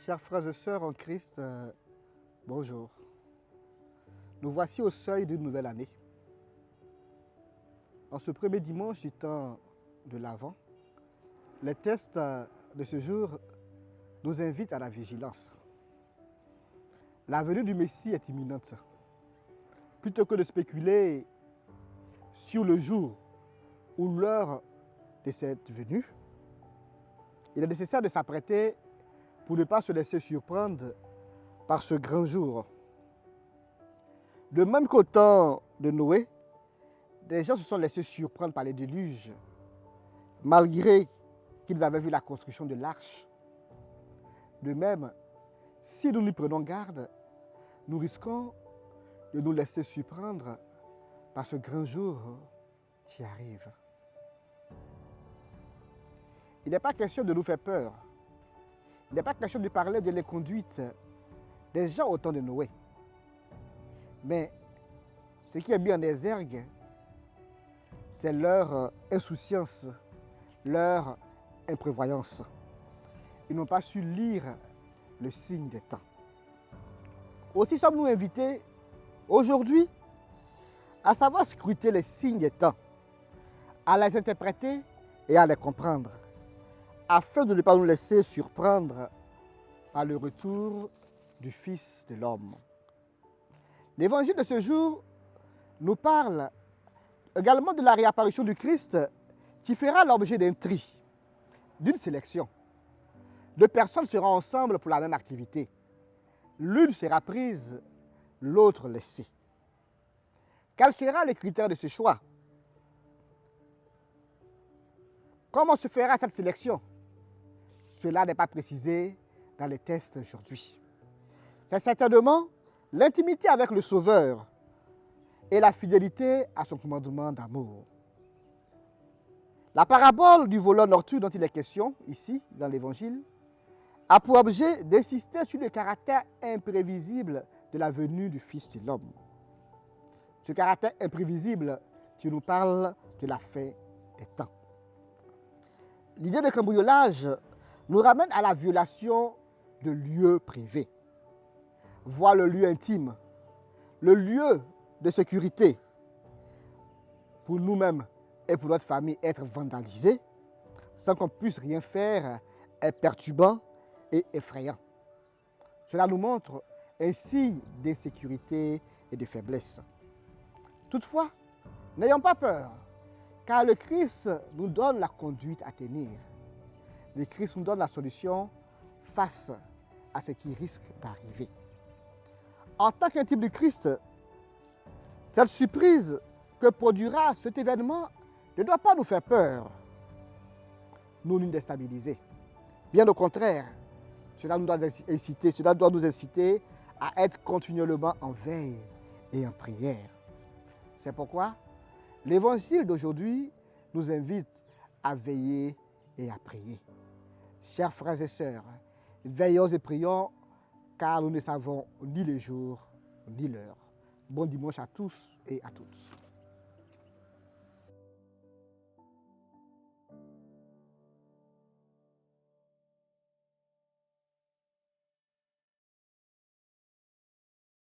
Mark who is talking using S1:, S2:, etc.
S1: Chers frères et sœurs en Christ, bonjour. Nous voici au seuil d'une nouvelle année. En ce premier dimanche du temps de l'Avent, les textes de ce jour nous invitent à la vigilance. La venue du Messie est imminente. Plutôt que de spéculer sur le jour ou l'heure de cette venue, il est nécessaire de s'apprêter pour ne pas se laisser surprendre par ce grand jour. De même qu'au temps de Noé, des gens se sont laissés surprendre par les déluges, malgré qu'ils avaient vu la construction de l'arche. De même, si nous n'y prenons garde, nous risquons de nous laisser surprendre par ce grand jour qui arrive. Il n'est pas question de nous faire peur. Il n'est pas question de parler de la conduite des gens au temps de Noé. Mais ce qui est mis en exergue, c'est leur insouciance, leur imprévoyance. Ils n'ont pas su lire le signe des temps. Aussi sommes-nous invités aujourd'hui à savoir scruter les signes des temps, à les interpréter et à les comprendre, afin de ne pas nous laisser surprendre par le retour du Fils de l'homme. L'évangile de ce jour nous parle également de la réapparition du Christ qui fera l'objet d'un tri, d'une sélection. Deux personnes seront ensemble pour la même activité. L'une sera prise, l'autre laissée. Quel sera le critère de ce choix? Comment se fera cette sélection? Cela n'est pas précisé dans les textes aujourd'hui. C'est certainement l'intimité avec le Sauveur et la fidélité à son commandement d'amour. La parabole du voleur nocturne dont il est question ici dans l'Évangile a pour objet d'insister sur le caractère imprévisible de la venue du Fils de l'homme. Ce caractère imprévisible qui nous parle de la fin des temps. L'idée de cambriolage nous ramène à la violation de lieux privés, voire le lieu intime, le lieu de sécurité pour nous-mêmes et pour notre famille être vandalisé sans qu'on puisse rien faire est perturbant et effrayant. Cela nous montre un signe d'insécurité et de faiblesse. Toutefois, n'ayons pas peur, car le Christ nous donne la conduite à tenir. Le Christ nous donne la solution face à ce qui risque d'arriver. En tant qu'intime du Christ, cette surprise que produira cet événement ne doit pas nous faire peur, nous déstabiliser. Bien au contraire, cela doit nous inciter à être continuellement en veille et en prière. C'est pourquoi l'évangile d'aujourd'hui nous invite à veiller et à prier. Chers frères et sœurs, veillons et prions car nous ne savons ni le jour ni l'heure. Bon dimanche à tous et à toutes.